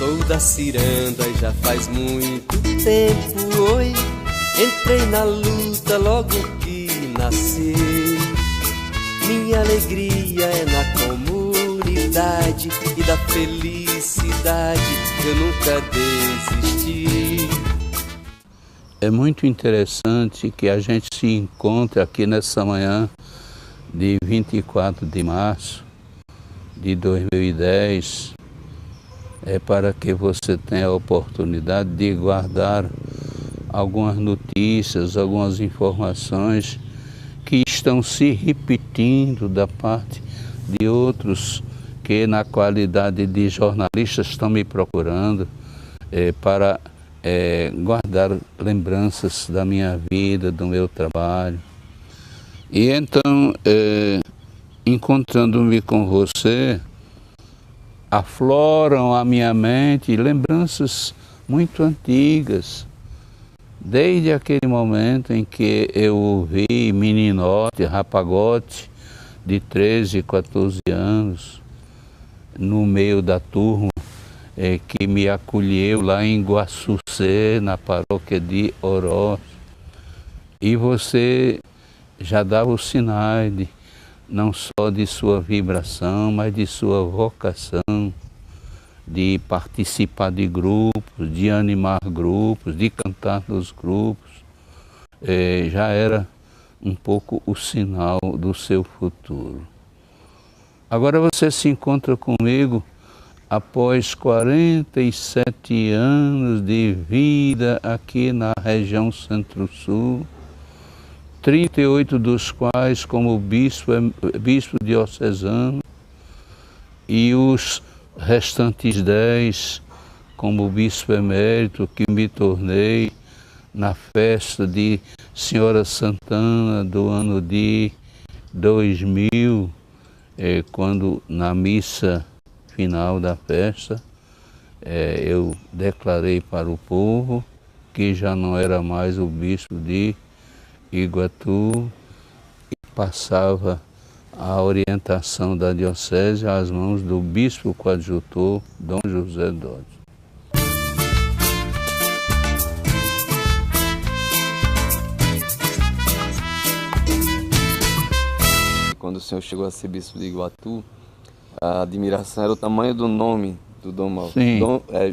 Sou da ciranda e já faz muito tempo, oi. Entrei na luta logo que nasci. Minha alegria é na comunidade e da felicidade eu nunca desisti. É muito interessante que a gente se encontre aqui nessa manhã de 24 de março de 2010, para que você tenha a oportunidade de guardar algumas notícias, algumas informações que estão se repetindo da parte de outros que na qualidade de jornalistas estão me procurando para guardar lembranças da minha vida, do meu trabalho. E então, encontrando-me com você, afloram à minha mente lembranças muito antigas, desde aquele momento em que eu ouvi meninote, rapagote, de 13, 14 anos, no meio da turma que me acolheu lá em Guaçucê, na paróquia de Oroz. E você já dava os sinais não só de sua vibração, mas de sua vocação, de participar de grupos, de animar grupos, de cantar nos grupos. Já era um pouco o sinal do seu futuro. Agora você se encontra comigo após 47 anos de vida aqui na região Centro-Sul, 38 dos quais como bispo diocesano e os restantes 10 como bispo emérito que me tornei na festa de Senhora Santana do ano de 2000, quando na missa final da festa eu declarei para o povo que já não era mais o bispo de Iguatu e passava a orientação da diocese às mãos do bispo coadjutor Dom José Dodge. Quando o senhor chegou a ser bispo de Iguatu, a admiração era o tamanho do nome do Dom Mauro. Sim.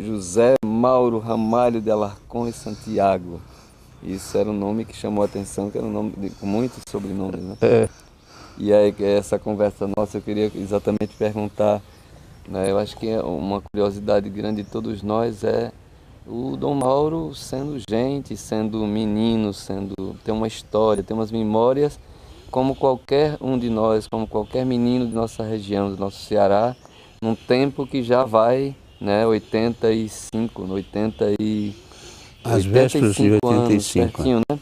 José Mauro Ramalho de Alarcón e Santiago. Isso era um nome que chamou a atenção, que era um nome com muitos sobrenomes, né? E aí, essa conversa nossa, eu queria exatamente perguntar, né? Eu acho que uma curiosidade grande de todos nós é o Dom Mauro sendo gente, sendo menino, tem uma história, tem umas memórias, como qualquer um de nós, como qualquer menino de nossa região, do nosso Ceará, num tempo que já vai, né, 85, 80 e... As vésperas de 85 anos, certinho, né?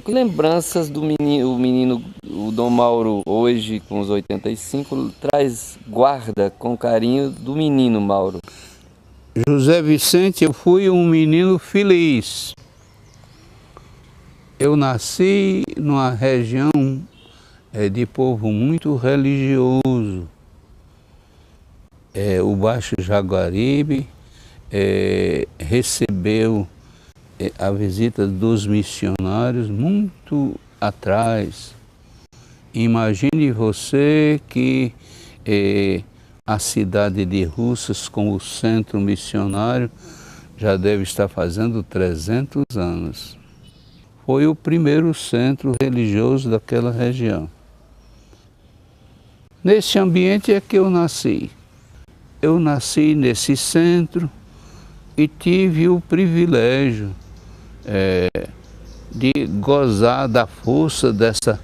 Que lembranças do menino, o Dom Mauro, hoje com os 85, guarda com carinho do menino Mauro? José Vicente, eu fui um menino feliz. Eu nasci numa região de povo muito religioso. O Baixo Jaguaribe recebeu a visita dos missionários muito atrás. Imagine você que a cidade de Russas, como centro missionário, já deve estar fazendo 300 anos. Foi o primeiro centro religioso daquela região. Nesse ambiente é que eu nasci. Eu nasci nesse centro e tive o privilégio de gozar da força dessa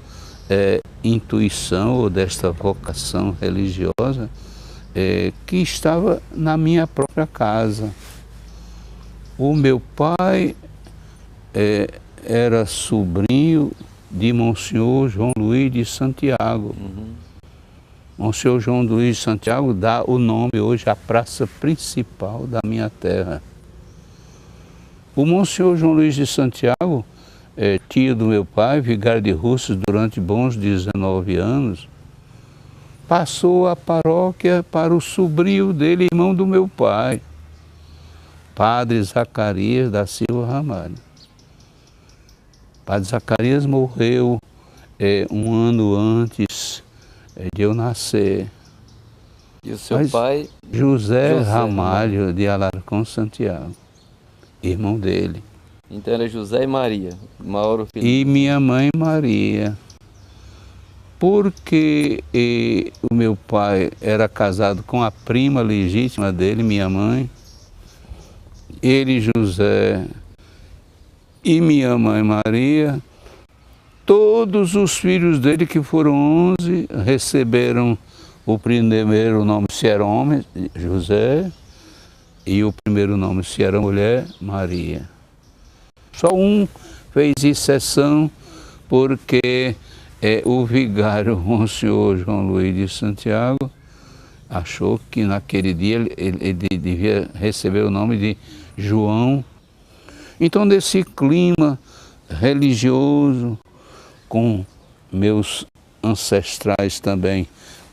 intuição ou desta vocação religiosa que estava na minha própria casa. O meu pai era sobrinho de Monsenhor João Luís de Santiago. Monsenhor João Luís de Santiago dá o nome hoje à praça principal da minha terra. O Monsenhor João Luís de Santiago, tio do meu pai, vigário de Russas durante bons 19 anos, passou a paróquia para o sobrinho dele, irmão do meu pai. Padre Zacarias da Silva Ramalho. Padre Zacarias morreu um ano antes de eu nascer. E o seu pai? José Ramalho de Alarcón, Santiago, irmão dele. Então era José e Maria, Mauro Felipe. E minha mãe Maria. Porque o meu pai era casado com a prima legítima dele, minha mãe. Ele, José, e minha mãe Maria, todos os filhos dele, que foram 11, receberam o primeiro nome, se era homem, José, e o primeiro nome, se era mulher, Maria. Só um fez exceção, porque o vigário, o senhor João Luiz de Santiago, achou que naquele dia ele devia receber o nome de João. Então, nesse clima religioso, com meus ancestrais também,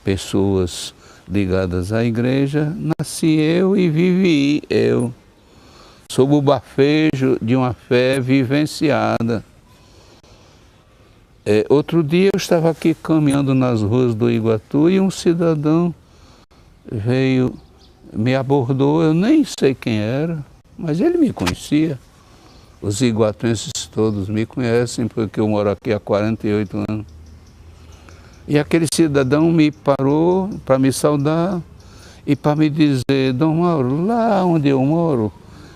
pessoas ligadas à igreja, nasci eu e vivi eu, sob o bafejo de uma fé vivenciada. Outro dia eu estava aqui caminhando nas ruas do Iguatu e um cidadão veio, me abordou, eu nem sei quem era, mas ele me conhecia. Os iguatuenses todos me conhecem, porque eu moro aqui há 48 anos. E aquele cidadão me parou para me saudar e para me dizer: Dom Mauro, lá onde eu moro,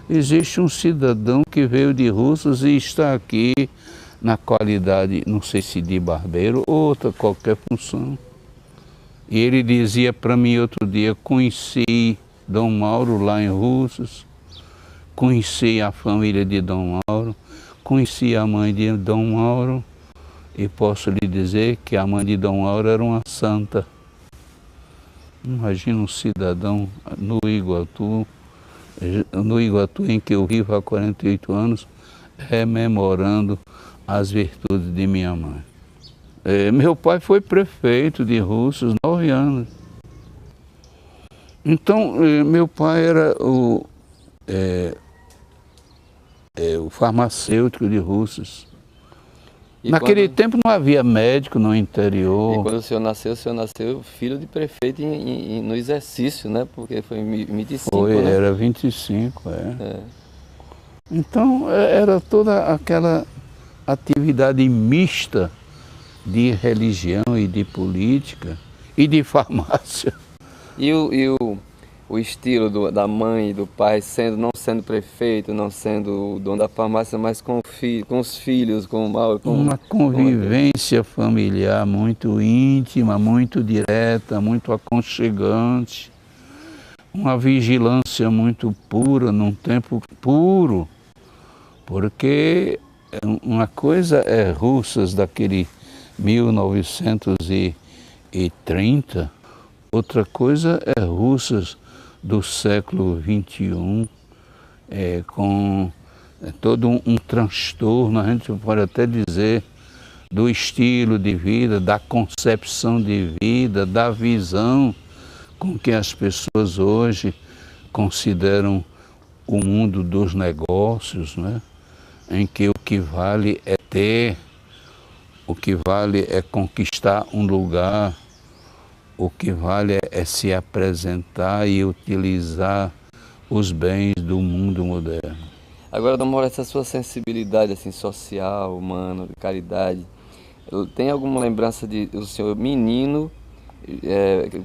existe um cidadão que veio de Russas e está aqui na qualidade, não sei se de barbeiro ou outra qualquer função. E ele dizia para mim outro dia: conheci Dom Mauro lá em Russas, conheci a família de Dom Mauro, conheci a mãe de Dom Mauro, e posso lhe dizer que a mãe de Dom Mauro era uma santa. Imagina um cidadão no Iguatu em que eu vivo há 48 anos, rememorando as virtudes de minha mãe. Meu pai foi prefeito de Russas 9 anos. Então, meu pai era o farmacêutico de Russas. Naquele tempo não havia médico no interior. E quando o senhor nasceu filho de prefeito no exercício, né? Porque foi em 25, Foi, né? era 25, Então, era toda aquela atividade mista de religião e de política e de farmácia. E o estilo da mãe e do pai, não sendo prefeito, não sendo o dono da farmácia, mas com os filhos, com o Mauro. Uma convivência familiar muito íntima, muito direta, muito aconchegante. Uma vigilância muito pura, num tempo puro. Porque uma coisa é Russas daquele 1930, outra coisa é Russas do século XXI, com todo um transtorno, a gente pode até dizer, do estilo de vida, da concepção de vida, da visão com que as pessoas hoje consideram o mundo dos negócios, né? Em que o que vale é ter, o que vale é conquistar um lugar, o que vale é se apresentar e utilizar os bens do mundo moderno. Agora, Dom Mauro, essa sua sensibilidade assim, social, humana, de caridade, tem alguma lembrança do senhor menino,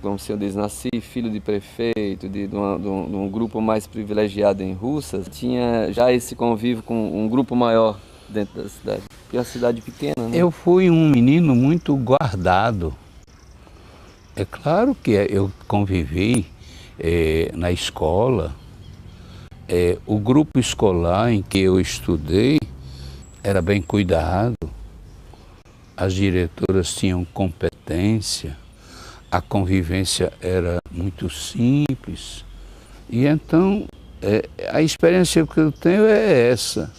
como o senhor diz, nasci filho de prefeito, de um grupo mais privilegiado em Russas, tinha já esse convívio com um grupo maior dentro da cidade? Porque é uma cidade pequena, né? Eu fui um menino muito guardado. É claro que eu convivi na escola. O grupo escolar em que eu estudei era bem cuidado. As diretoras tinham competência. A convivência era muito simples. E então, a experiência que eu tenho é essa.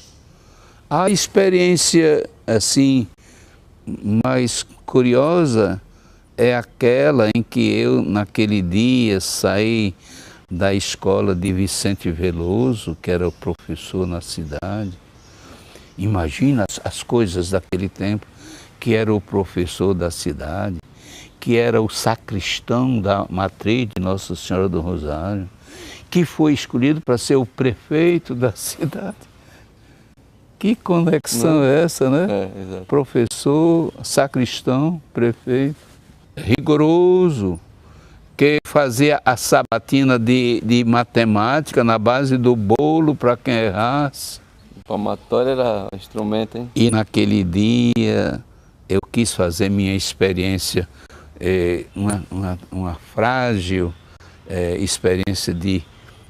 A experiência, assim, mais curiosa é aquela em que eu, naquele dia, saí da escola de Vicente Veloso, que era o professor na cidade. Imagina as coisas daquele tempo, que era o professor da cidade, que era o sacristão da matriz de Nossa Senhora do Rosário, que foi escolhido para ser o prefeito da cidade. Que conexão é essa, né? Exato. Professor, sacristão, prefeito, rigoroso, que fazia a sabatina de matemática na base do bolo para quem errasse. O palmatório era um instrumento, hein? E naquele dia eu quis fazer minha experiência, uma frágil experiência de,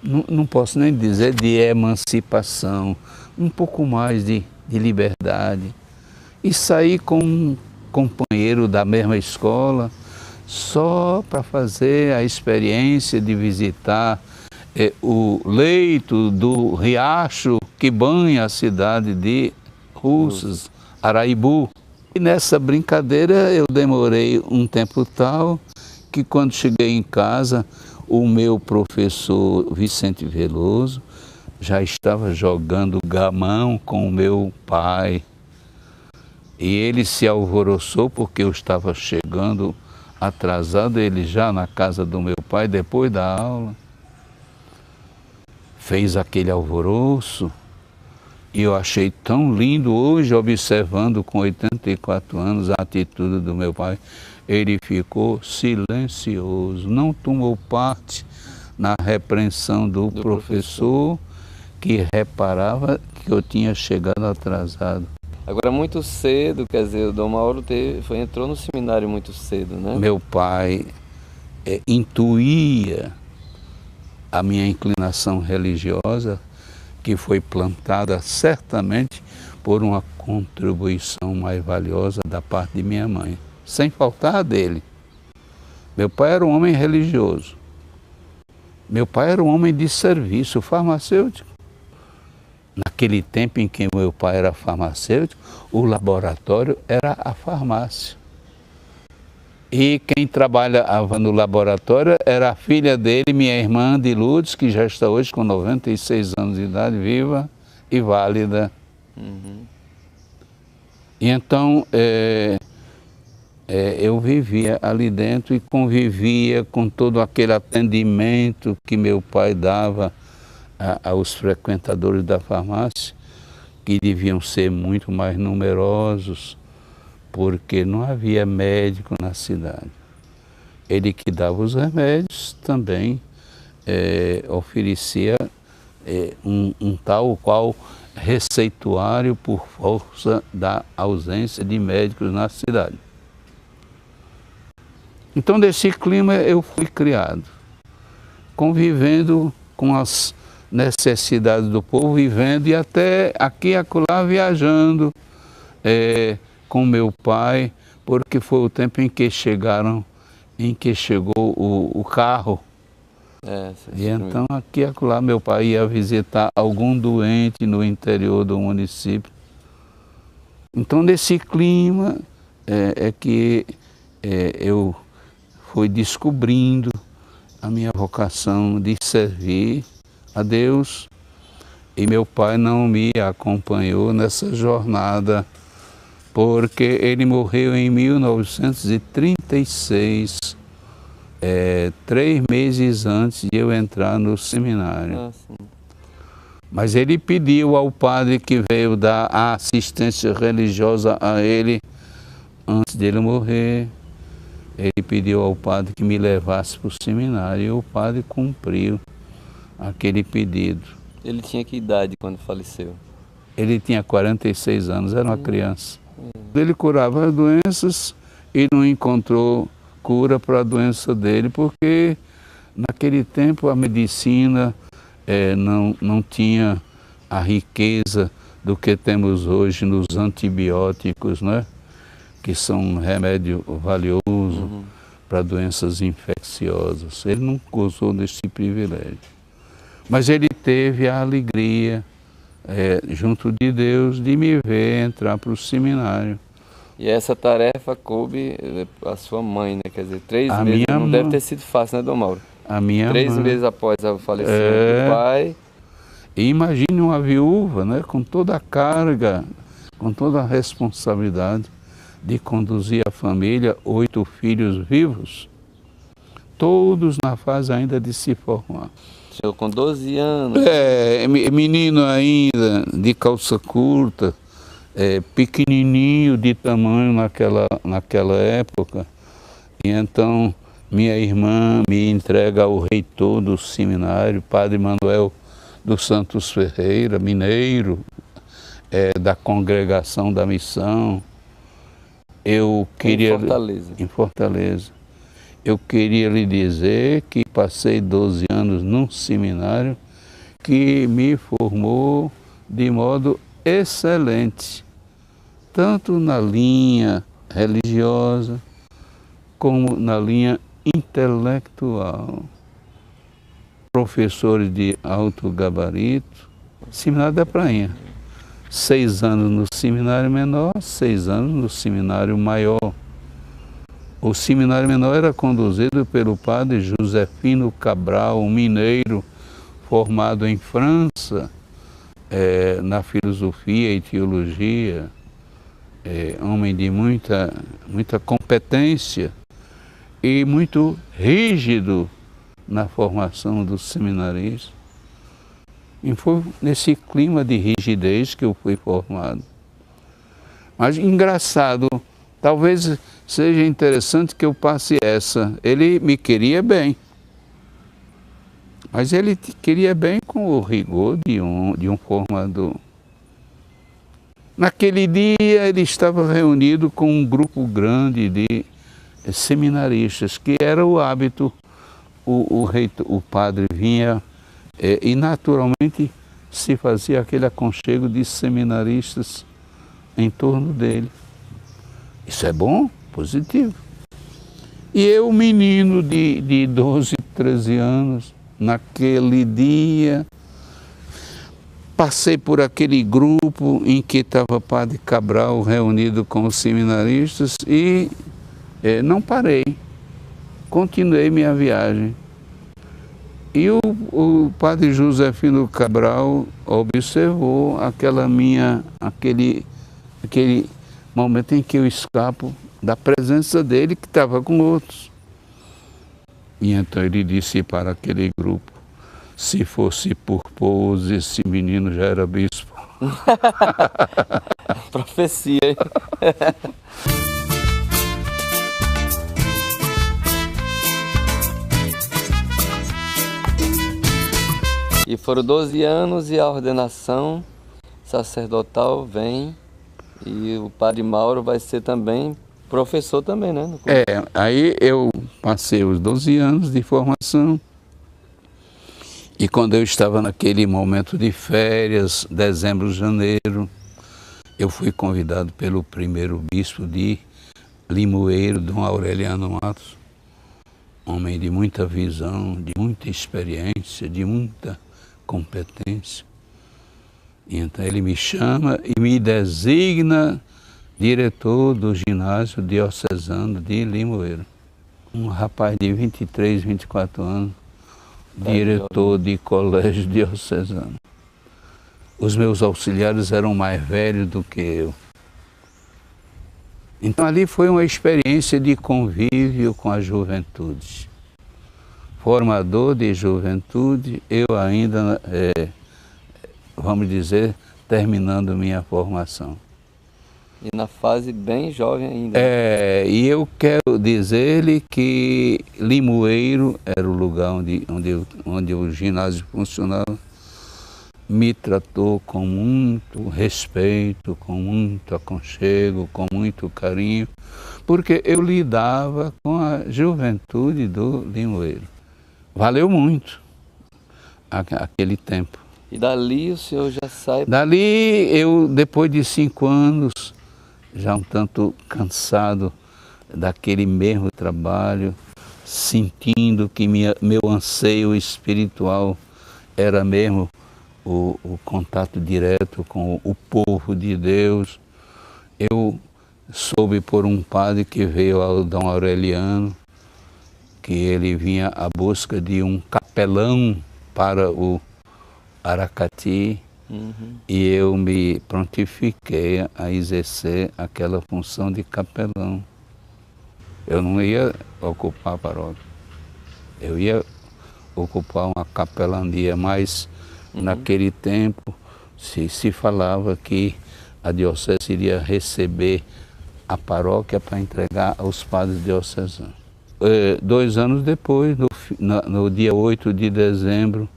não posso nem dizer de emancipação, um pouco mais de liberdade. E saí com um companheiro da mesma escola, só para fazer a experiência de visitar o leito do riacho que banha a cidade de Russas, Araibu. E nessa brincadeira eu demorei um tempo tal que quando cheguei em casa, o meu professor Vicente Veloso já estava jogando gamão com o meu pai. E ele se alvoroçou porque eu estava chegando atrasado, ele já na casa do meu pai, depois da aula. Fez aquele alvoroço e eu achei tão lindo hoje, observando com 84 anos a atitude do meu pai. Ele ficou silencioso, não tomou parte na repreensão do professor que reparava que eu tinha chegado atrasado. Agora, muito cedo, quer dizer, o Dom Mauro entrou no seminário muito cedo, né? Meu pai intuía a minha inclinação religiosa, que foi plantada certamente por uma contribuição mais valiosa da parte de minha mãe, sem faltar a dele. Meu pai era um homem religioso. Meu pai era um homem de serviço farmacêutico. Naquele tempo em que meu pai era farmacêutico, o laboratório era a farmácia. E quem trabalhava no laboratório era a filha dele, minha irmã de Lourdes, que já está hoje com 96 anos de idade, viva e válida. Uhum. E então eu vivia ali dentro e convivia com todo aquele atendimento que meu pai dava aos frequentadores da farmácia, que deviam ser muito mais numerosos, porque não havia médico na cidade. Ele que dava os remédios também oferecia um tal qual receituário por força da ausência de médicos na cidade. Então, desse clima eu fui criado, convivendo com as necessidades do povo, vivendo e até aqui e acolá viajando com meu pai, porque foi o tempo em que chegou o carro. E então aqui e acolá meu pai ia visitar algum doente no interior do município. Então nesse clima que eu fui descobrindo a minha vocação de servir a Deus, e meu pai não me acompanhou nessa jornada, porque ele morreu em 1936, 3 meses antes de eu entrar no seminário. Mas ele pediu ao padre que veio dar a assistência religiosa a ele, antes dele morrer, ele pediu ao padre que me levasse para o seminário, e o padre cumpriu aquele pedido. Ele tinha que idade quando faleceu? Ele tinha 46 anos, era uma criança. Ele curava as doenças e não encontrou cura para a doença dele, porque naquele tempo a medicina não tinha a riqueza do que temos hoje nos antibióticos, né? Que são um remédio valioso para doenças infecciosas. Ele não gozou desse privilégio. Mas ele teve a alegria, junto de Deus, de me ver entrar para o seminário. E essa tarefa coube a sua mãe, né? Quer dizer, 3 meses não deve ter sido fácil, né, Dom Mauro? A minha 3 mãe. meses após o falecimento do pai. E imagine uma viúva, né, com toda a carga, com toda a responsabilidade de conduzir a família, 8 filhos vivos, todos na fase ainda de se formar. O senhor com 12 anos. Menino ainda, de calça curta, pequenininho de tamanho naquela época. E então minha irmã me entrega ao reitor do seminário, Padre Manuel dos Santos Ferreira, mineiro, da congregação da missão. Em Fortaleza. Eu queria lhe dizer que passei 12 anos num seminário que me formou de modo excelente, tanto na linha religiosa como na linha intelectual. Professores de alto gabarito, Seminário da Prainha. 6 anos no seminário menor, 6 anos no seminário maior. O seminário menor era conduzido pelo padre Josefino Cabral, um mineiro formado em França, na filosofia e teologia, homem de muita competência e muito rígido na formação dos seminaristas. E foi nesse clima de rigidez que eu fui formado. Mas engraçado, talvez seja interessante que eu passe essa. Ele me queria bem, mas ele queria bem com o rigor de um formador. Naquele dia ele estava reunido com um grupo grande de seminaristas, que era o hábito. O padre vinha e naturalmente se fazia aquele aconchego de seminaristas em torno dele. Isso é bom, positivo. E eu, menino de 12, 13 anos, naquele dia, passei por aquele grupo em que estava o padre Cabral reunido com os seminaristas e não parei, continuei minha viagem. E o padre Josefino Cabral observou aquele momento em que eu escapo da presença dele, que estava com outros. E então ele disse para aquele grupo: se fosse por pose, esse menino já era bispo. Profecia, hein? E foram 12 anos e a ordenação sacerdotal vem, e o padre Mauro vai ser também professor também, né? Aí eu passei os 12 anos de formação, e quando eu estava naquele momento de férias, dezembro, janeiro, eu fui convidado pelo primeiro bispo de Limoeiro, Dom Aureliano Matos, homem de muita visão, de muita experiência, de muita competência. E então ele me chama e me designa diretor do ginásio diocesano de Limoeiro. Um rapaz de 23, 24 anos, diretor de colégio diocesano. Os meus auxiliares eram mais velhos do que eu. Então ali foi uma experiência de convívio com a juventude. Formador de juventude, eu ainda, vamos dizer, terminando minha formação. E na fase bem jovem ainda. E eu quero dizer-lhe que Limoeiro era o lugar onde o ginásio funcionava. Me tratou com muito respeito, com muito aconchego, com muito carinho, porque eu lidava com a juventude do Limoeiro. Valeu muito aquele tempo. E dali o senhor já sai? Dali eu, depois de 5 anos, já um tanto cansado daquele mesmo trabalho, sentindo que meu anseio espiritual era mesmo o contato direto com o povo de Deus, eu soube por um padre que veio ao Dom Aureliano, que ele vinha à busca de um capelão para o Aracati, e eu me prontifiquei a exercer aquela função de capelão. Eu não ia ocupar a paróquia, eu ia ocupar uma capelania, mas naquele tempo se falava que a diocese iria receber a paróquia para entregar aos padres diocesanos. 2 anos depois, no dia 8 de dezembro,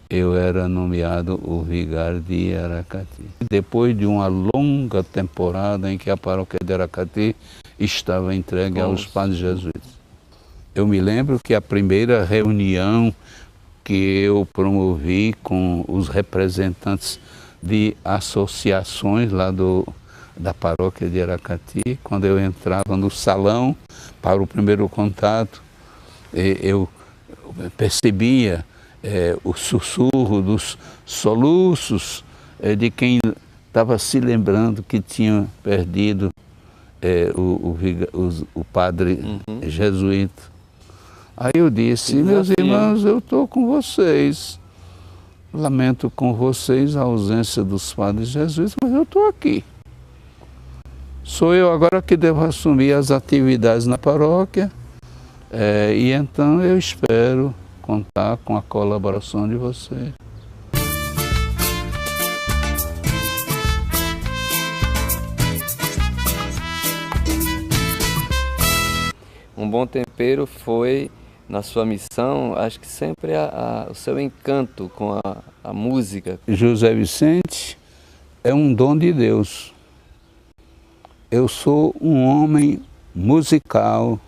eu era nomeado o vigário de Aracati. Depois de uma longa temporada em que a paróquia de Aracati estava entregue aos padres jesuítas. Eu me lembro que a primeira reunião que eu promovi com os representantes de associações lá da paróquia de Aracati, quando eu entrava no salão para o primeiro contato, eu percebia o sussurro dos soluços de quem estava se lembrando que tinha perdido o padre jesuíta. Aí eu disse, meus irmãos, eu estou com vocês. Lamento com vocês a ausência dos padres jesuítas, mas eu estou aqui. Sou eu agora que devo assumir as atividades na paróquia, e então eu espero contar com a colaboração de vocês. Um bom tempero foi, na sua missão, acho que sempre o seu encanto com a música. José Vicente é um dom de Deus. Eu sou um homem musical.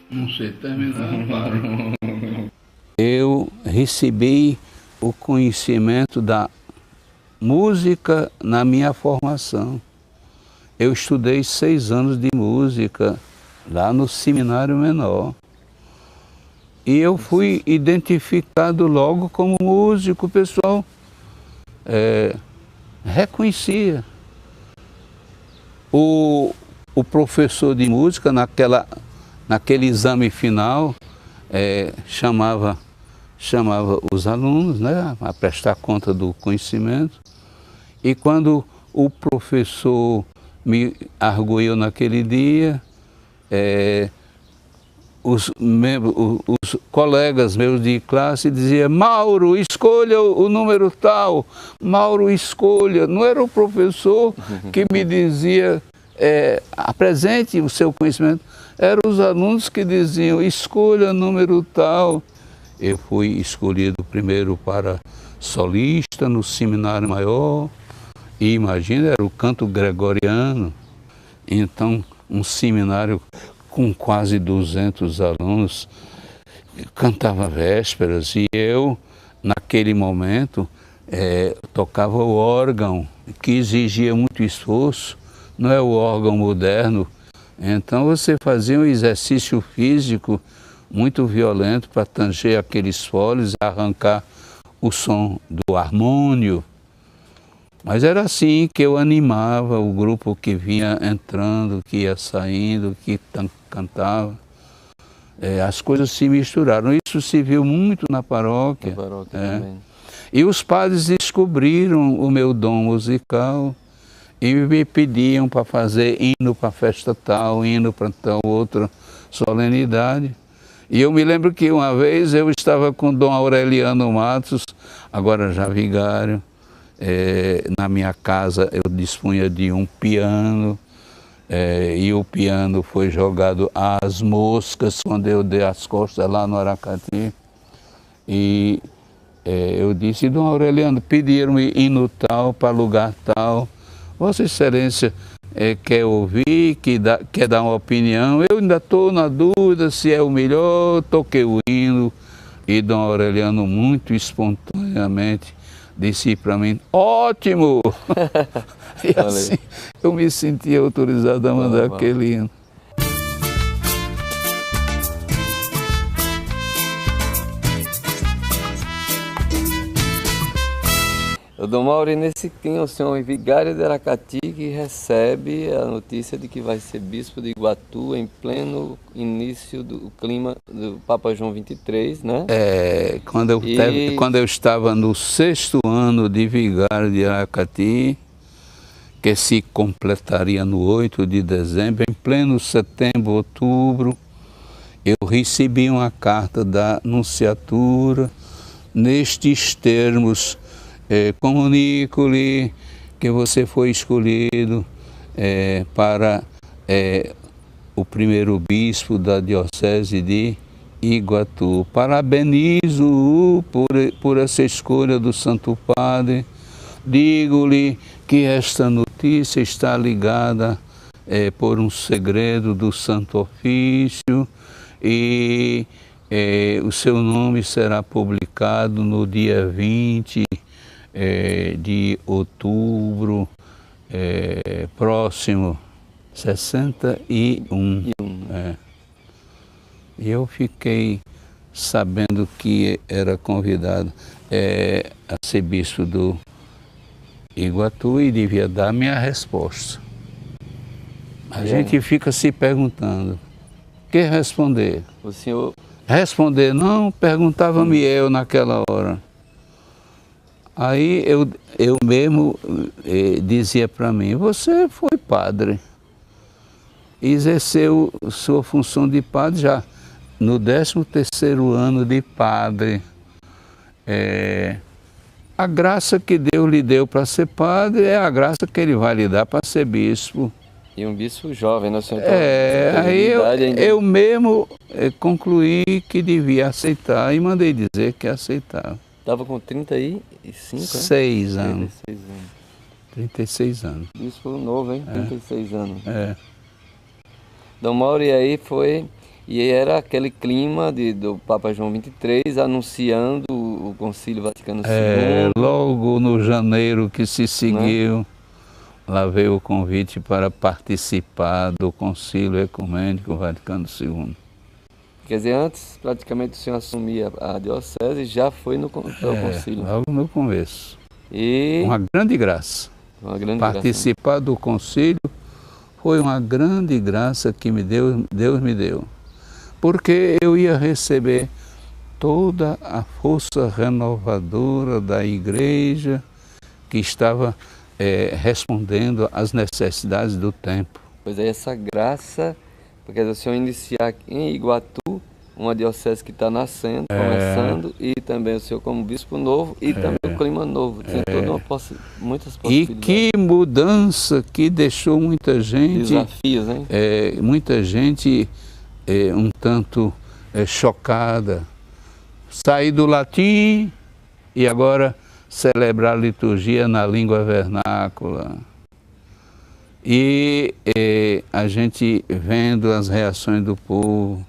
Não sei terminar, eu recebi o conhecimento da música na minha formação. Eu estudei 6 anos de música lá no Seminário Menor. E eu fui identificado logo como músico, o pessoal reconhecia. O professor de música, naquele exame final, chamava os alunos, né, a prestar conta do conhecimento. E quando o professor me arguiu naquele dia, os colegas meus de classe diziam, Mauro, escolha o número tal, Mauro, escolha. Não era o professor que me dizia, apresente o seu conhecimento, eram os alunos que diziam, escolha o número tal. Eu fui escolhido primeiro para solista no Seminário Maior, e imagina, era o canto gregoriano. Então, um seminário com quase 200 alunos, cantava vésperas, e eu, naquele momento, tocava o órgão, que exigia muito esforço, não é o órgão moderno. Então você fazia um exercício físico muito violento para tanger aqueles folhos, arrancar o som do harmônio. Mas era assim que eu animava o grupo que vinha entrando, que ia saindo, que cantava. As coisas se misturaram. Isso se viu muito na paróquia. Na paróquia também. E os padres descobriram o meu dom musical e me pediam para fazer hino para festa tal, hino para tal outra solenidade. E eu me lembro que uma vez eu estava com Dom Aureliano Matos, agora já vigário. Na minha casa eu dispunha de um piano, e o piano foi jogado às moscas quando eu dei as costas lá no Aracati. E eu disse, Dom Aureliano, pediram-me hino tal para lugar tal. Vossa Excelência quer ouvir, quer dar uma opinião? Eu ainda estou na dúvida se é o melhor. Toquei o hino e Dom Aureliano muito espontaneamente disse para mim, ótimo! E assim eu me senti autorizado a mandar aquele hino. Dom Mauro, nesse tem o senhor vigário de Aracati que recebe a notícia de que vai ser bispo de Iguatu em pleno início do clima do Papa João XXIII, né? Quando eu estava no 6º ano de vigário de Aracati, que se completaria no 8 de dezembro, em pleno setembro, outubro, eu recebi uma carta da nunciatura nestes termos: comunico-lhe que você foi escolhido para o primeiro bispo da diocese de Iguatu. Parabenizo-o por essa escolha do Santo Padre. Digo-lhe que esta notícia está ligada por um segredo do Santo Ofício e o seu nome será publicado no dia 20 de outubro próximo, 61. E eu fiquei sabendo que era convidado a ser bispo do Iguatu e devia dar minha resposta. A gente fica se perguntando, o que responder? O senhor... Responder não, perguntava-me eu naquela hora. Aí eu mesmo dizia para mim: você foi padre, exerceu sua função de padre já no 13º ano de padre. A graça que Deus lhe deu para ser padre é a graça que Ele vai lhe dar para ser bispo. E um bispo jovem, né, senhor? Aí eu mesmo concluí que devia aceitar e mandei dizer que aceitava. Estava com 35, 6 anos. 36 anos. 36 anos. Bispo novo, hein? 36 anos. Dom Mauro, e aí foi... E era aquele clima do Papa João XXIII anunciando o Concílio Vaticano II. Logo no janeiro que se seguiu, lá veio o convite para participar do Concílio Ecumênico Vaticano II. Quer dizer, antes praticamente o senhor assumia a diocese, já foi no concílio. Logo no começo. E... Uma grande graça. Participar do concílio foi uma grande graça que Deus me deu. Porque eu ia receber toda a força renovadora da igreja que estava respondendo às necessidades do tempo. Pois é, essa graça, porque o senhor iniciar em Iguatu, uma diocese que está nascendo, começando, e também o senhor como bispo novo, e também o clima novo, tem muitas possibilidades. E que mudança que deixou muita gente... Desafios, hein? Muita gente um tanto chocada. Sair do latim e agora celebrar a liturgia na língua vernácula. E a gente vendo as reações do povo,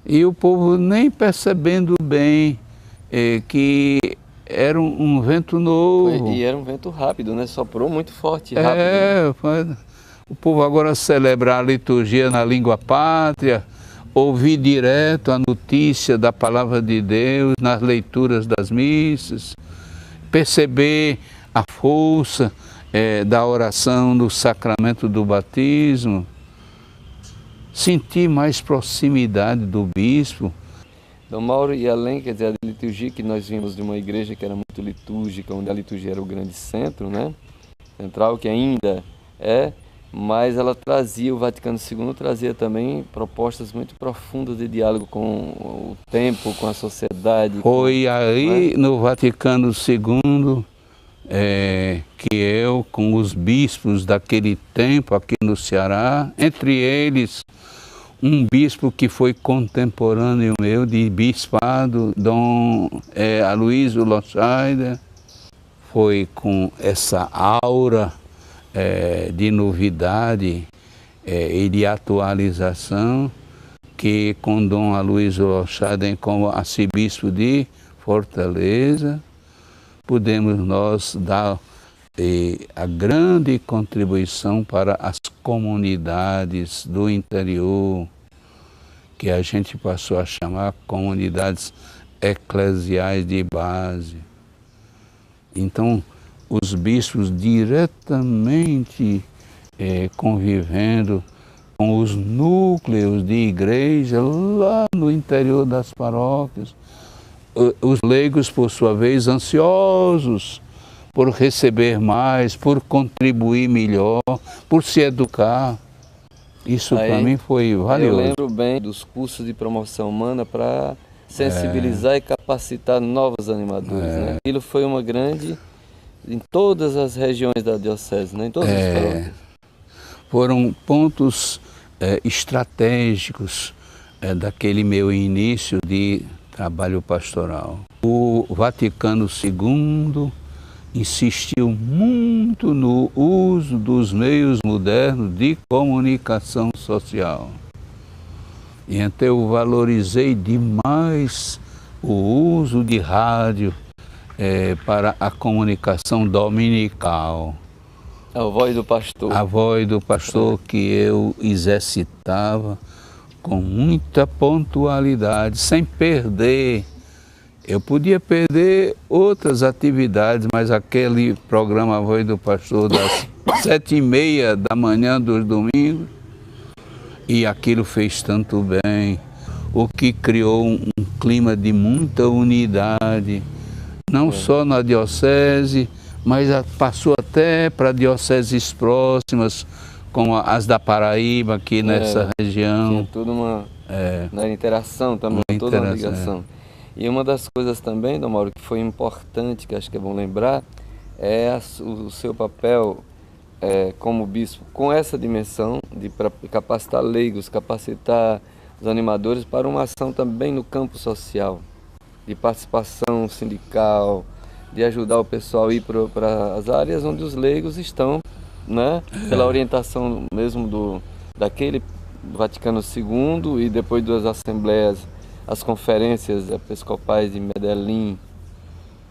e o povo nem percebendo bem que era um vento novo. E era um vento rápido, né? Soprou muito forte, rápido. O povo agora celebrar a liturgia na língua pátria, ouvir direto a notícia da palavra de Deus nas leituras das missas, perceber a força da oração no sacramento do batismo, sentir mais proximidade do bispo. Dom Mauro, e além, quer dizer, a liturgia que nós vimos de uma igreja que era muito litúrgica, onde a liturgia era o grande centro, né? Central, que ainda mas ela trazia, o Vaticano II trazia também propostas muito profundas de diálogo com o tempo, com a sociedade. Foi aí no Vaticano II que eu, com os bispos daquele tempo aqui no Ceará, entre eles um bispo que foi contemporâneo meu de bispado, Dom Aloysio Loscheider, foi com essa aura de novidade e de atualização que com Dom Aloysio Loscheider como arcebispo de Fortaleza, podemos nós dar a grande contribuição para as comunidades do interior, que a gente passou a chamar comunidades eclesiais de base. Então, os bispos diretamente convivendo com os núcleos de igreja lá no interior das paróquias. Os leigos, por sua vez, ansiosos por receber mais, por contribuir melhor, por se educar. Isso para mim foi valioso. Eu lembro bem dos cursos de promoção humana para sensibilizar e capacitar novos animadores. Né? Aquilo foi uma grande, em todas as regiões da diocese, né? Em todas as paróquias. Foram pontos estratégicos daquele meu início de trabalho pastoral. O Vaticano II insistiu muito no uso dos meios modernos de comunicação social. E então eu valorizei demais o uso de rádio para a comunicação dominical. A voz do pastor. A voz do pastor que eu exercitava com muita pontualidade, sem perder. Eu podia perder outras atividades, mas aquele programa A Voz do Pastor das 7h30 da manhã dos domingos, e aquilo fez tanto bem, o que criou um clima de muita unidade, não só na diocese, mas passou até para dioceses próximas, como as da Paraíba, aqui nessa região. Tinha tudo uma interação também, toda uma ligação. E uma das coisas também, Dom Mauro, que foi importante, que acho que é bom lembrar, é o seu papel como bispo, com essa dimensão de capacitar leigos, capacitar os animadores para uma ação também no campo social, de participação sindical, de ajudar o pessoal a ir para as áreas onde os leigos estão, né? Pela orientação mesmo daquele Vaticano II e depois das assembleias, as conferências episcopais de Medellín,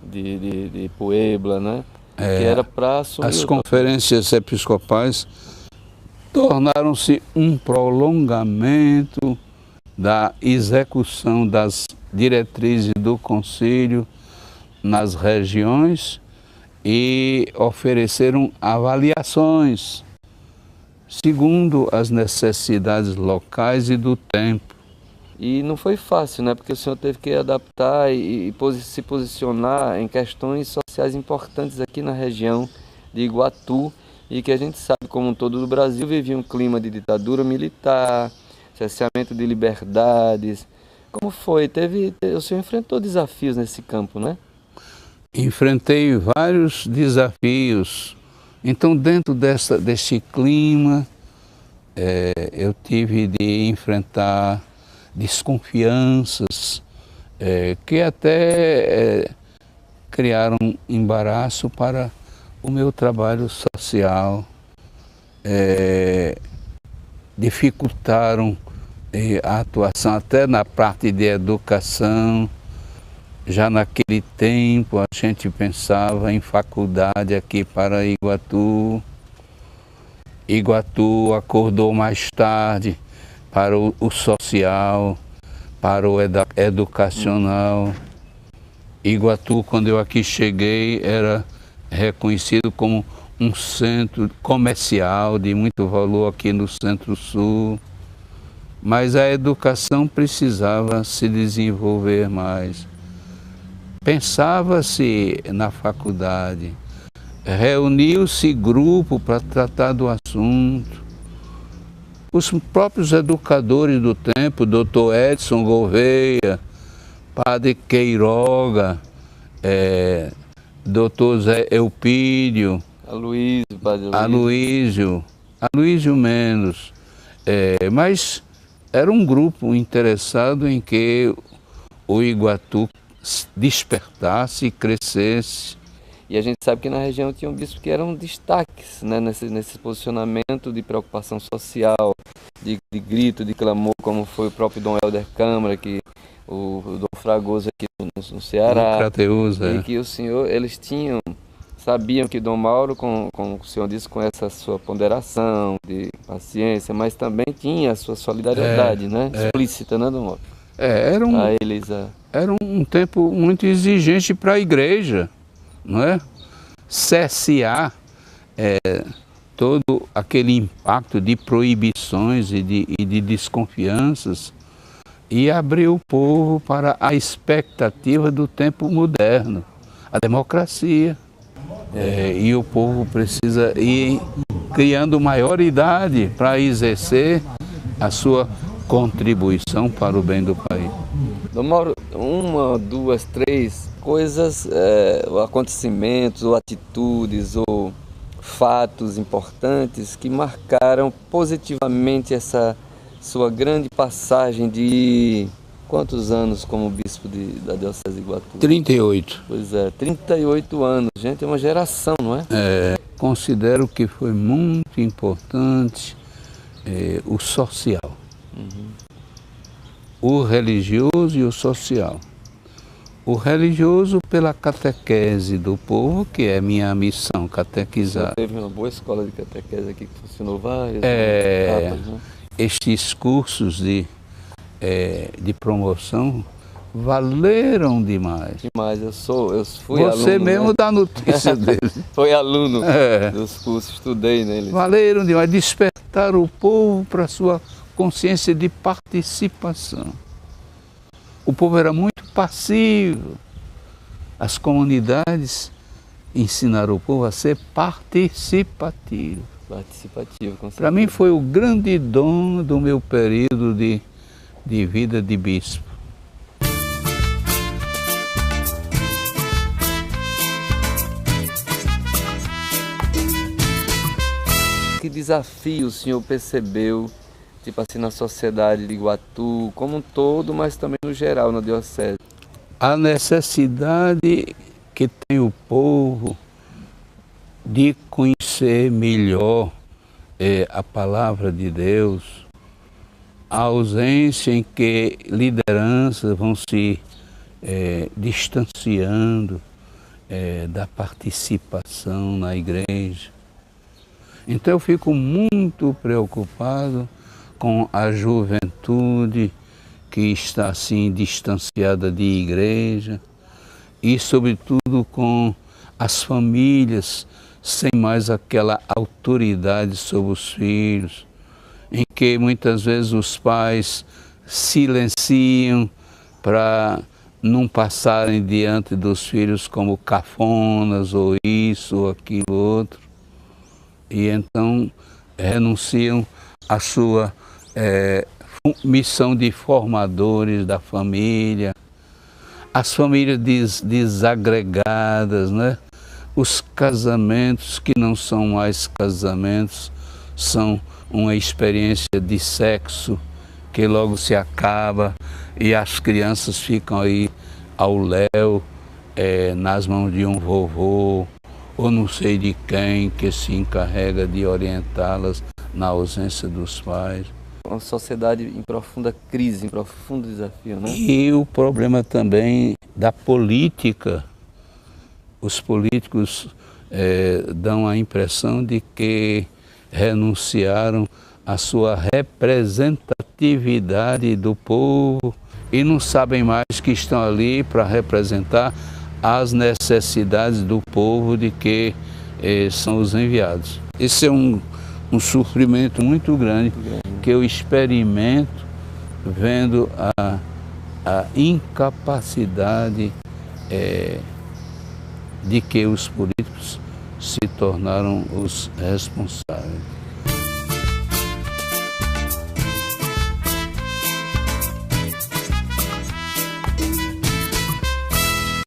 de Puebla, né? Que era para assumir. As conferências episcopais tornaram-se um prolongamento da execução das diretrizes do concílio nas regiões e ofereceram avaliações segundo as necessidades locais e do tempo. E não foi fácil, né? Porque o senhor teve que adaptar e se posicionar em questões sociais importantes aqui na região de Iguatu, e que a gente sabe, como todo o Brasil, vivia um clima de ditadura militar, cerceamento de liberdades. Como foi? O senhor enfrentou desafios nesse campo, né? Enfrentei vários desafios. Então, dentro desse clima, eu tive de enfrentar desconfianças que até criaram embaraço para o meu trabalho social, dificultaram a atuação até na parte de educação. Já naquele tempo a gente pensava em faculdade aqui para Iguatu. Iguatu acordou mais tarde para o social, para o educacional. Iguatu, quando eu aqui cheguei, era reconhecido como um centro comercial de muito valor aqui no Centro-Sul. Mas a educação precisava se desenvolver mais. Pensava-se na faculdade, reuniu-se grupo para tratar do assunto. Os próprios educadores do tempo, Dr. Edson Gouveia, Padre Queiroga, Dr. Zé Eupídio, Aloísio menos, mas era um grupo interessado em que o Iguatu despertasse e crescesse. E a gente sabe que na região tinha um bispo que eram destaques, né, nesse posicionamento de preocupação social, de grito, de clamor, como foi o próprio Dom Helder Câmara, que o Dom Fragoso aqui no Ceará, e que o senhor, eles sabiam que Dom Mauro, como o senhor disse, com essa sua ponderação de paciência, mas também tinha a sua solidariedade, né, explícita, né, Dom Mauro? Era um tempo muito exigente para a igreja, não é? cessear todo aquele impacto de proibições e de desconfianças e abrir o povo para a expectativa do tempo moderno, a democracia. E o povo precisa ir criando maioridade para exercer a sua contribuição para o bem do país. Dom Mauro, uma, duas, três coisas, acontecimentos ou atitudes ou fatos importantes que marcaram positivamente essa sua grande passagem de quantos anos como bispo da Diocese de Iguatu? 38. Pois é, 38 anos, gente, é uma geração, não é? Considero que foi muito importante o social. O religioso e o social. O religioso pela catequese do povo, que é minha missão, catequizar. Teve uma boa escola de catequese aqui que funcionou várias etapas, né? Estes cursos de promoção valeram demais. Demais, eu fui aluno. Você mesmo, né? Dá notícia deles. Foi aluno dos cursos, estudei neles. Valeram demais, despertar o povo para a sua consciência de participação. O povo era muito passivo. As comunidades ensinaram o povo a ser participativo. Participativo, com certeza. Para mim foi o grande dom do meu período de vida de bispo. Que desafio o senhor percebeu, tipo assim, na sociedade de Iguatu, como um todo, mas também no geral, na diocese? A necessidade que tem o povo de conhecer melhor a palavra de Deus, a ausência em que lideranças vão se distanciando da participação na igreja. Então eu fico muito preocupado com a juventude que está assim distanciada de igreja e sobretudo com as famílias sem mais aquela autoridade sobre os filhos, em que muitas vezes os pais silenciam para não passarem diante dos filhos como cafonas ou isso ou aquilo outro, e então renunciam à sua missão de formadores da família, as famílias desagregadas, né? Os casamentos que não são mais casamentos, são uma experiência de sexo que logo se acaba e as crianças ficam aí ao léu, nas mãos de um vovô ou não sei de quem que se encarrega de orientá-las na ausência dos pais. Uma sociedade em profunda crise, em profundo desafio, né? E o problema também da política. Os políticos dão a impressão de que renunciaram à sua representatividade do povo e não sabem mais que estão ali para representar as necessidades do povo de que são os enviados. Esse é um sofrimento muito grande que eu experimento vendo a incapacidade de que os políticos se tornaram os responsáveis.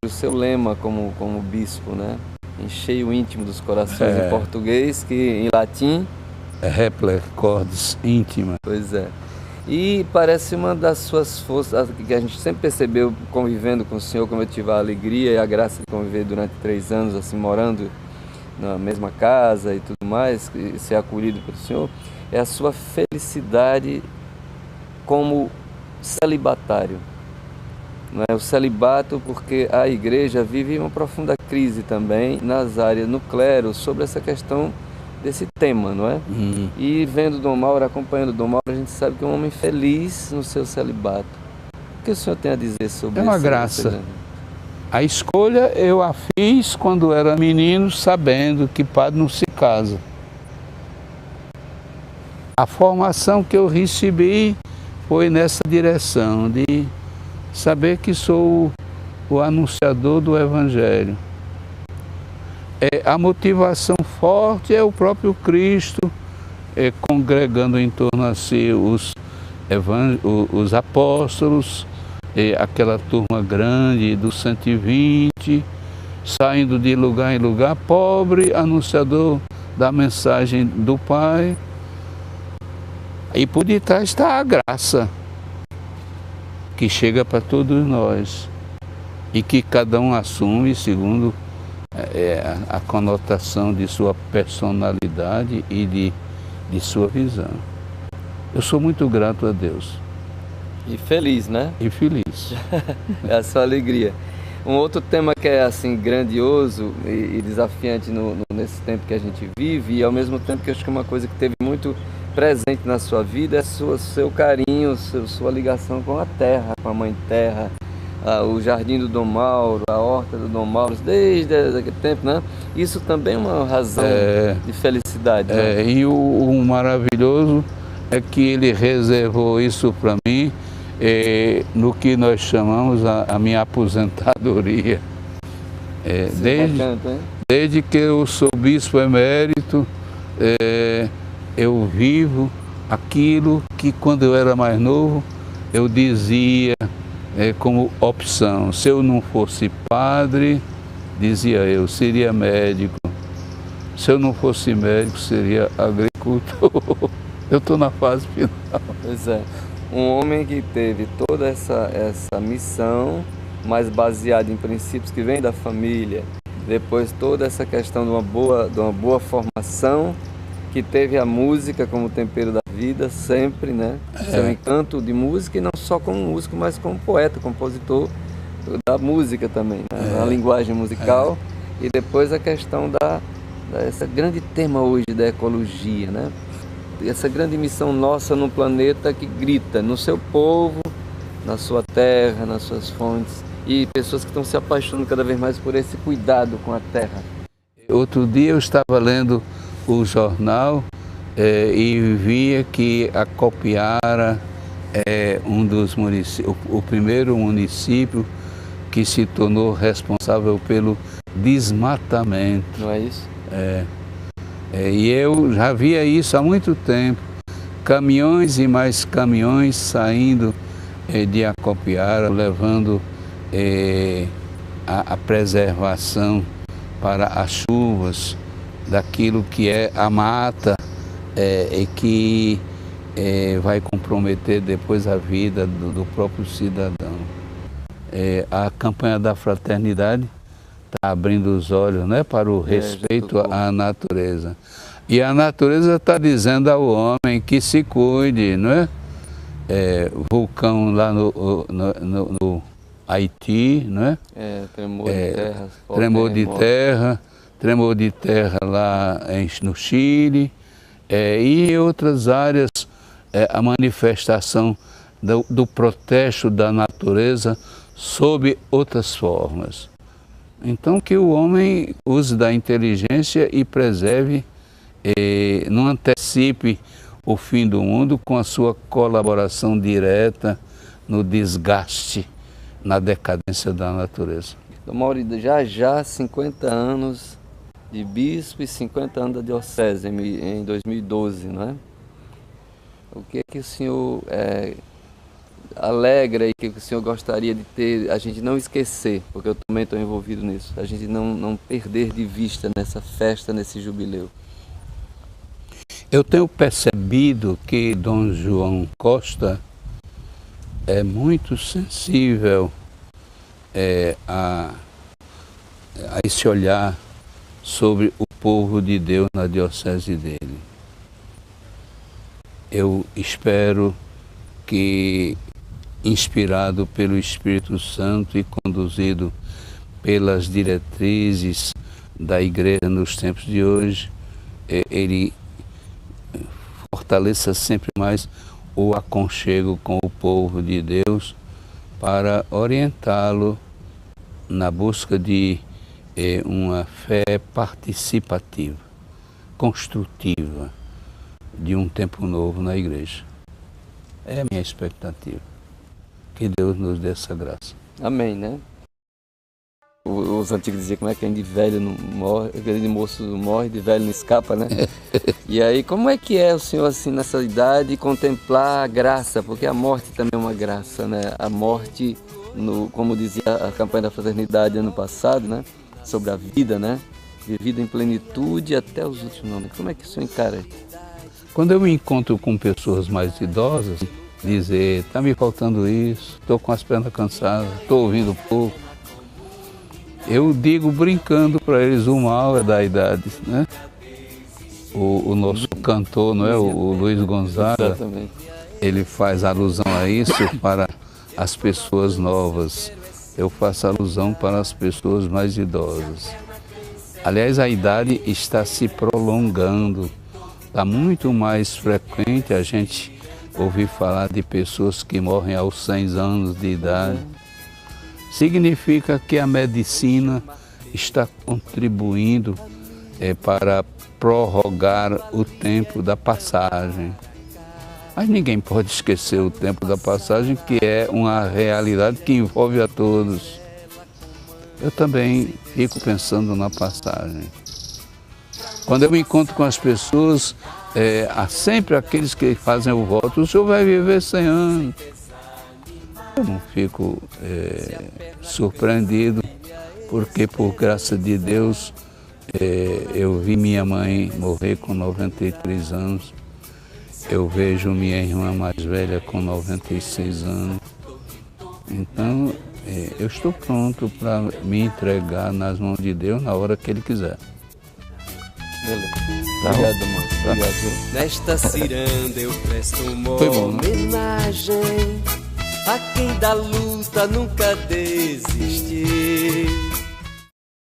O seu lema como bispo, né? Enchei o íntimo dos corações, em português, que em latim... Repler cordis íntima. Pois é. E parece uma das suas forças, que a gente sempre percebeu convivendo com o senhor, como eu tive a alegria e a graça de conviver durante 3 anos, assim, morando na mesma casa e tudo mais, e ser acolhido pelo senhor, é a sua felicidade como celibatário. Não é? O celibato, porque a igreja vive uma profunda crise também nas áreas, no clero, sobre essa questão desse tema, não é? E vendo Dom Mauro, acompanhando Dom Mauro, a gente sabe que é um homem feliz no seu celibato. O que o senhor tem a dizer sobre isso? É uma graça. A escolha eu a fiz quando era menino, sabendo que padre não se casa. A formação que eu recebi foi nessa direção, de saber que sou o anunciador do Evangelho. A motivação forte é o próprio Cristo, congregando em torno a si os apóstolos, aquela turma grande dos 120, saindo de lugar em lugar, pobre, anunciador da mensagem do Pai. E por detrás está a graça, que chega para todos nós, e que cada um assume segundo a conotação de sua personalidade e de sua visão. Eu sou muito grato a Deus. E feliz, né? E feliz. É a sua alegria. Um outro tema que é assim grandioso e desafiante nesse tempo que a gente vive, e ao mesmo tempo que eu acho que é uma coisa que teve muito presente na sua vida, é seu carinho, sua ligação com a terra, com a Mãe Terra, o Jardim do Dom Mauro, a Horta do Dom Mauro, desde aquele tempo, né? Isso também é uma razão de felicidade. Né? E o maravilhoso é que ele reservou isso para mim, no que nós chamamos a minha aposentadoria. Desde que eu sou bispo emérito, eu vivo aquilo que quando eu era mais novo eu dizia como opção. Se eu não fosse padre, dizia eu, seria médico. Se eu não fosse médico, seria agricultor. Eu estou na fase final. Pois é. Um homem que teve toda essa missão, mas baseada em princípios que vêm da família, depois toda essa questão de uma boa formação, que teve a música como tempero da vida, sempre, né? Seu encanto de música, e não só como músico, mas como poeta, compositor da música também, né? Na linguagem musical. E depois a questão esse grande tema hoje da ecologia, né? Essa grande missão nossa no planeta que grita no seu povo, na sua terra, nas suas fontes, e pessoas que estão se apaixonando cada vez mais por esse cuidado com a terra. Outro dia eu estava lendo o jornal e via que a Copiara é um dos municípios, o primeiro município que se tornou responsável pelo desmatamento. Não é isso? E eu já via isso há muito tempo, caminhões e mais caminhões saindo de Acopiara, levando a preservação para as chuvas daquilo que é a mata e que vai comprometer depois a vida do próprio cidadão. A campanha da fraternidade está abrindo os olhos, né, para o respeito à natureza. E a natureza está dizendo ao homem que se cuide, não é? Vulcão lá no Haiti, não é? Tremor de terra lá no Chile, e em outras áreas a manifestação do protesto da natureza sob outras formas. Então que o homem use da inteligência e preserve, não antecipe o fim do mundo com a sua colaboração direta no desgaste, na decadência da natureza. Dom Mauro, já 50 anos de bispo e 50 anos da diocese, em 2012, não é? O que é que o senhor alegra e que o senhor gostaria de ter, a gente não esquecer, porque eu também estou envolvido nisso, a gente não perder de vista nessa festa, nesse jubileu? Eu tenho percebido que Dom João Costa é muito sensível a esse olhar sobre o povo de Deus na diocese dele. Eu espero que, inspirado pelo Espírito Santo e conduzido pelas diretrizes da Igreja nos tempos de hoje, ele fortaleça sempre mais o aconchego com o povo de Deus para orientá-lo na busca de uma fé participativa, construtiva, de um tempo novo na igreja. É a minha expectativa. Que Deus nos dê essa graça. Amém, né? Os antigos diziam como é que de velho não morre, de moço não morre, de velho não escapa, né? E aí, como é que é o senhor, assim, nessa idade, contemplar a graça? Porque a morte também é uma graça, né? A morte, como dizia a campanha da fraternidade ano passado, né? Sobre a vida, né? Vivida em plenitude até os últimos momentos. Como é que o senhor encara isso? Quando eu me encontro com pessoas mais idosas, dizer, está me faltando isso, estou com as pernas cansadas, estou ouvindo pouco. Eu digo brincando para eles, o mal é da idade, né? O nosso cantor, não é? O Luiz Gonzaga, exatamente, ele faz alusão a isso para as pessoas novas. Eu faço alusão para as pessoas mais idosas. Aliás, a idade está se prolongando. Está muito mais frequente a gente ouvir falar de pessoas que morrem aos 100 anos de idade. Significa que a medicina está contribuindo para prorrogar o tempo da passagem. Mas ninguém pode esquecer o tempo da passagem, que é uma realidade que envolve a todos. Eu também fico pensando na passagem. Quando eu me encontro com as pessoas, há sempre aqueles que fazem o voto, o senhor vai viver 100 anos. Eu não fico surpreendido, porque por graça de Deus, eu vi minha mãe morrer com 93 anos, eu vejo minha irmã mais velha com 96 anos, então eu estou pronto para me entregar nas mãos de Deus na hora que Ele quiser. Beleza. Obrigado, mano. Obrigado. Nesta ciranda eu presto uma Foi bom, né? homenagem a quem da luta nunca desistiu.